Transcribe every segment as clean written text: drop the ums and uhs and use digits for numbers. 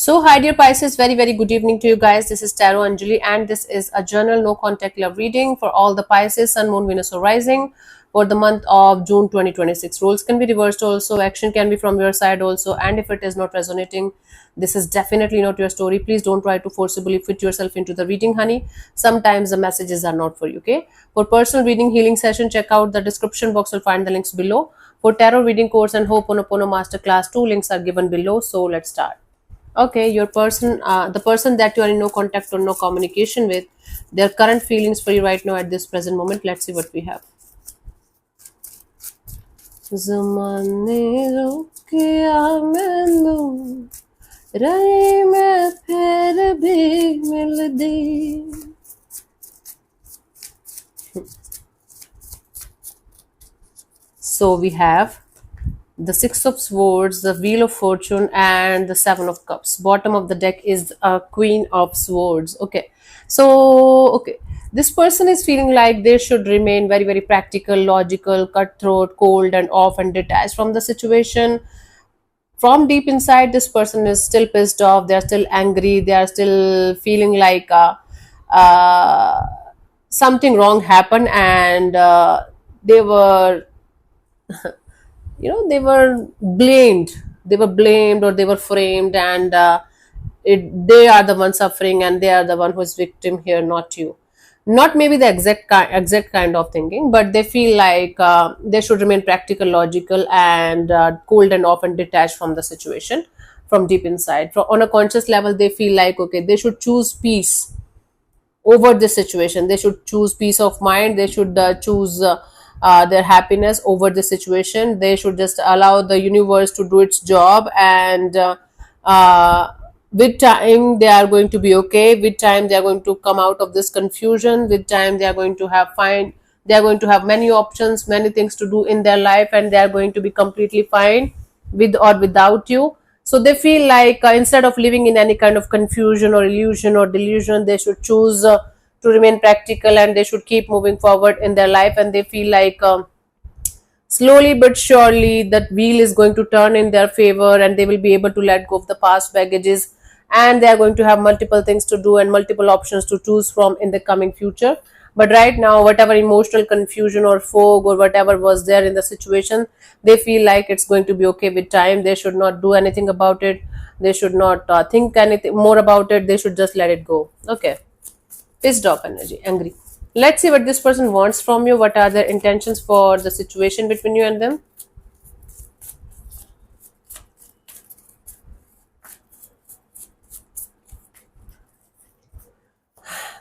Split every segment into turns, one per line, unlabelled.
So, hi dear Pisces, very good evening to you guys. This is Tarot Anjali, and this is a general no contact love reading for all the Pisces, Sun, Moon, Venus, or Rising for the month of June 2026. Roles can be reversed also, action can be from your side also, and if it is not resonating, this is definitely not your story. Please don't try to forcibly fit yourself into the reading, honey. Sometimes the messages are not for you, okay? For personal reading healing session, check out the description box, will find the links below. For tarot reading course and Ho'oponopono masterclass, 2 links are given below. So let's start. Okay, your person, the person that you are in no contact or no communication with, their current feelings for you right now at this present moment. Let's see what we have. ज़माने रोकिया मैनू रही मैं फिर भी मिलदी. So we have the Six of Swords, the Wheel of Fortune, and the Seven of Cups. Bottom of the deck is a Queen of Swords. Okay, so this person is feeling like they should remain very practical, logical, cutthroat, cold, and off and detached from the situation. From deep inside, this person is still pissed off. They are still angry. They are still feeling like uh, something wrong happened, and they were they were blamed or they were framed, and they are the one suffering and they are the one who is victim here, not you. Not maybe the exact kind of thinking, but they feel like they should remain practical, logical, and cold and often detached from the situation. From deep inside, on a conscious level, they feel like okay, they should choose peace over this situation. They should choose peace of mind. They should choose their happiness over the situation. They should just allow the universe to do its job, and uh, with time they are going to be okay. With time they are going to come out of this confusion. With time they are going to have many options, many things to do in their life, and they are going to be completely fine with or without you. So they feel like instead of living in any kind of confusion or illusion or delusion, they should choose to remain practical, and they should keep moving forward in their life. And they feel like slowly but surely that wheel is going to turn in their favor, and they will be able to let go of the past baggages, and they are going to have multiple things to do and multiple options to choose from in the coming future. But right now, whatever emotional confusion or fog or whatever was there in the situation, they feel like it's going to be okay. With time, they should not do anything about it. They should not think anything more about it. They should just let it go. Okay, pissed off energy, angry. Let's see what this person wants from you. What are their intentions for the situation between you and them?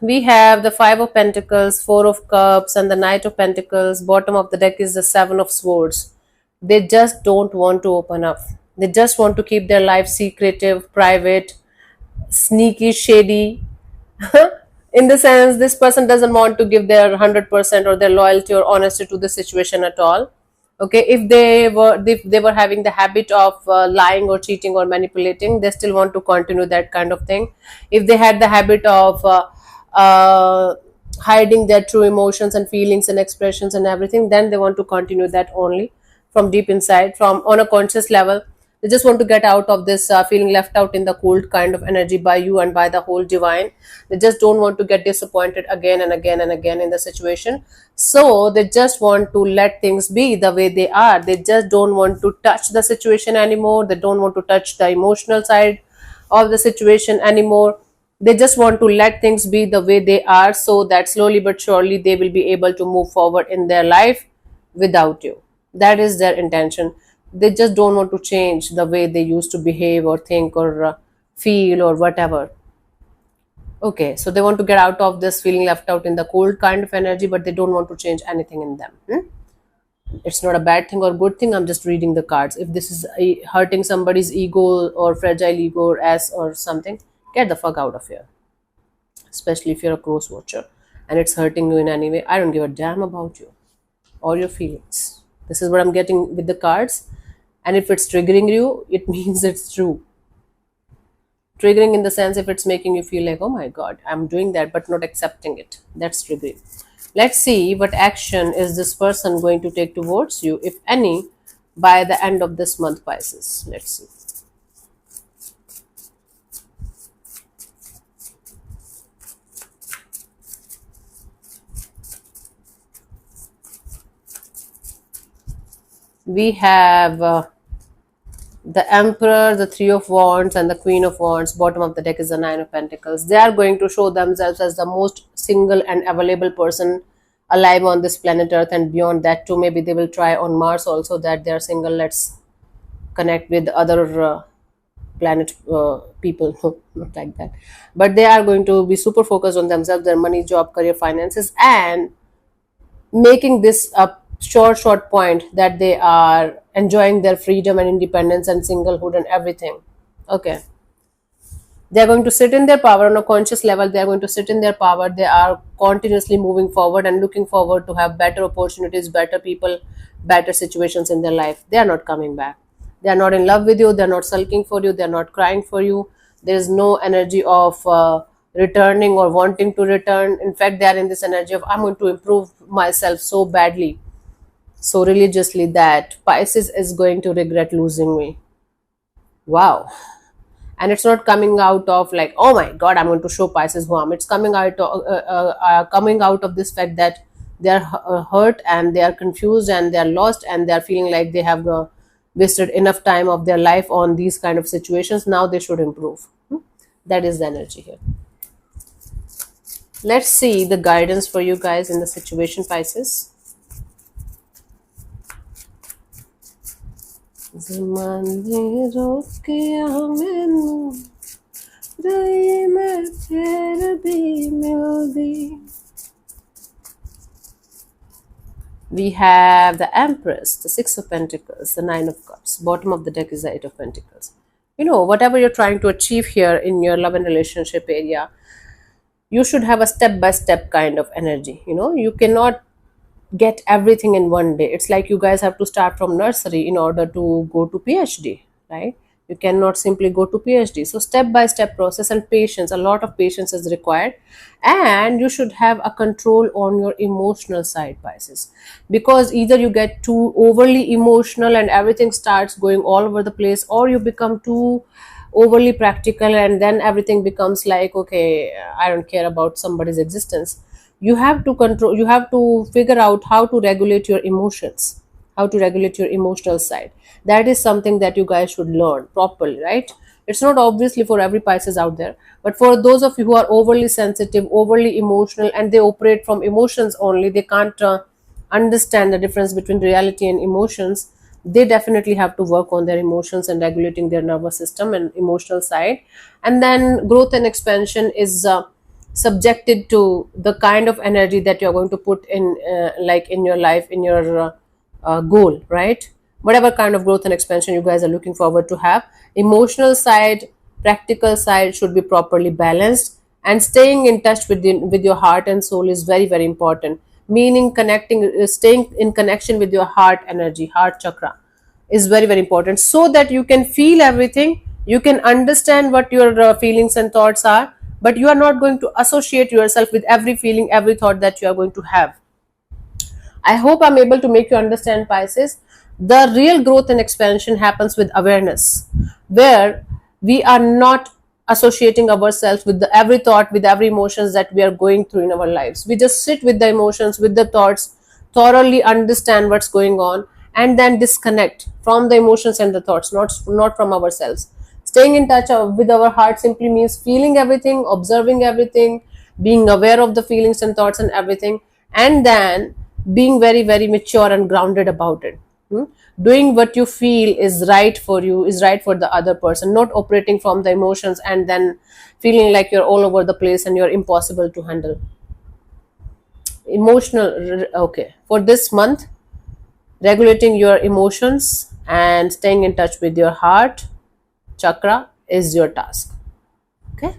We have the Five of Pentacles, Four of Cups, and the Knight of Pentacles. Bottom of the deck is the Seven of Swords. They just don't want to open up. They just want to keep their life secretive, private, sneaky, shady. In the sense, this person doesn't want to give their 100% or their loyalty or honesty to the situation at all. Okay, if they were having the habit of lying or cheating or manipulating, they still want to continue that kind of thing. If they had the habit of uh, hiding their true emotions and feelings and expressions and everything, then they want to continue that only. From deep inside, from on a conscious level, they just want to get out of this feeling left out in the cold kind of energy by you and by the whole divine. They just don't want to get disappointed again and again and again in the situation. So they just want to let things be the way they are. They just don't want to touch the situation anymore. They don't want to touch the emotional side of the situation anymore. They just want to let things be the way they are, so that slowly but surely they will be able to move forward in their life without you. That is their intention. They just don't want to change the way they used to behave or think or feel or whatever. Okay, so they want to get out of this feeling left out in the cold kind of energy, but they don't want to change anything in them. It's not a bad thing or good thing. I'm just reading the cards. If this is hurting somebody's ego or fragile ego or s or something, get the fuck out of here. Especially if you're a close watcher and it's hurting you in any way, I don't give a damn about you or your feelings. This is what I'm getting with the cards. And if it's triggering you, it means it's true. Triggering in the sense, if it's making you feel like, oh my god, I'm doing that but not accepting it, that's triggering. Let's see what action is this person going to take towards you, if any, by the end of this month, Pisces. Let's see. We have the Emperor, the Three of Wands, and the Queen of Wands. Bottom of the deck is the Nine of Pentacles. They are going to show themselves as the most single and available person alive on this planet Earth, and beyond that too. Maybe they will try on Mars also that they are single. Let's connect with other planet people. Not like that, but they are going to be super focused on themselves, their money, job, career, finances, and making this a short point that they are enjoying their freedom and independence and singlehood and everything. Okay, they are going to sit in their power on a conscious level. They are going to sit in their power. They are continuously moving forward and looking forward to have better opportunities, better people, better situations in their life. They are not coming back. They are not in love with you. They are not sulking for you. They are not crying for you. There is no energy of returning or wanting to return. In fact, they are in this energy of, I'm going to improve myself so badly, so religiously, that Pisces is going to regret losing me. Wow. And it's not coming out of like, oh my god, I'm going to show Pisces who I'm. It's coming out of this fact that they are hurt, and they are confused, and they are lost, and they are feeling like they have wasted enough time of their life on these kind of situations. Now they should improve. That is the energy here. Let's see the guidance for you guys in the situation, Pisces. ज़माने रोके मैनू रही मैं फिर भी मिलदी. We have the Empress, the Six of Pentacles, the Nine of Cups. Bottom of the deck is the Eight of Pentacles. You know, whatever you're trying to achieve here in your love and relationship area, you should have a step-by-step kind of energy. You know, you cannot get everything in one day. It's like you guys have to start from nursery in order to go to PhD, right? You cannot simply go to PhD. So step by step process and patience, a lot of patience is required. And you should have a control on your emotional side, Pisces, because either you get too overly emotional and everything starts going all over the place, or you become too overly practical and then everything becomes like, okay, I don't care about somebody's existence. You have to control, you have to figure out how to regulate your emotions, how to regulate your emotional side. That is something that you guys should learn properly, right? It's not obviously for every Pisces out there, but for those of you who are overly sensitive, overly emotional, and they operate from emotions only, they can't understand the difference between reality and emotions. They definitely have to work on their emotions and regulating their nervous system and emotional side. And then growth and expansion is subjected to the kind of energy that you're going to put in, like in your life, in your goal, right? Whatever kind of growth and expansion you guys are looking forward to have, emotional side, practical side should be properly balanced. And staying in touch with your heart and soul is very, very important. Meaning connecting, staying in connection with your heart energy, heart chakra is very, very important, so that you can feel everything, you can understand what your feelings and thoughts are, but you are not going to associate yourself with every feeling, every thought that you are going to have. I hope I'm able to make you understand, Pisces. The real growth and expansion happens with awareness, where we are not associating ourselves with every thought, with every emotions that we are going through in our lives. We just sit with the emotions, with the thoughts, thoroughly understand what's going on, and then disconnect from the emotions and the thoughts, not from ourselves. Staying in touch with our heart simply means feeling everything, observing everything, being aware of the feelings and thoughts and everything, and then being very, very mature and grounded about it. Doing what you feel is right for you, is right for the other person, not operating from the emotions and then feeling like you're all over the place and you're impossible to handle. Emotional, okay, for this month, regulating your emotions and staying in touch with your heart chakra is your task. Okay,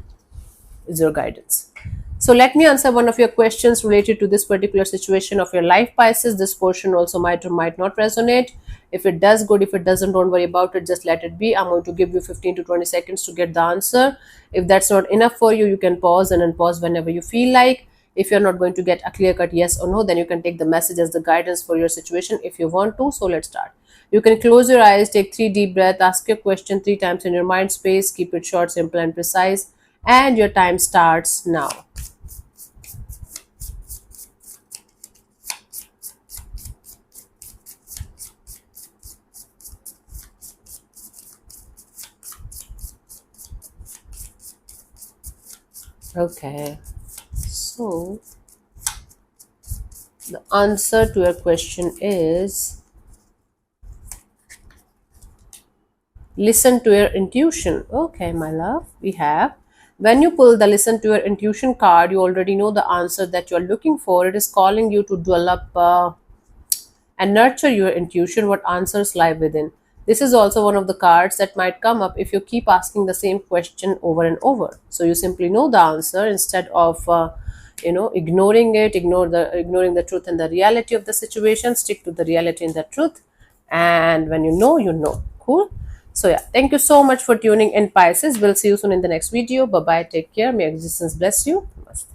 is your guidance. So let me answer one of your questions related to this particular situation of your life, Pisces. This portion also might or might not resonate. If it does, good. If it doesn't, don't worry about it, just let it be. I'm going to give you 15 to 20 seconds to get the answer. If that's not enough for you, you can pause and unpause whenever you feel like. If you're not going to get a clear-cut yes or no, then you can take the message as the guidance for your situation if you want to. So let's start. You can close your eyes, take 3 deep breaths, ask your question 3 times in your mind space. Keep it short, simple, and precise. And your time starts now. Okay. So the answer to your question is listen to your intuition. Okay, my love. We have, when you pull the listen to your intuition card, you already know the answer that you are looking for. It is calling you to develop and nurture your intuition, what answers lie within. This is also one of the cards that might come up if you keep asking the same question over and over. So you simply know the answer instead of ignoring it, ignoring the truth and the reality of the situation. Stick to the reality and the truth, and when you know, you know. Cool. So yeah, thank you so much for tuning in, Pisces. We'll see you soon in the next video. Bye bye. Take care. May existence bless you. Namaste.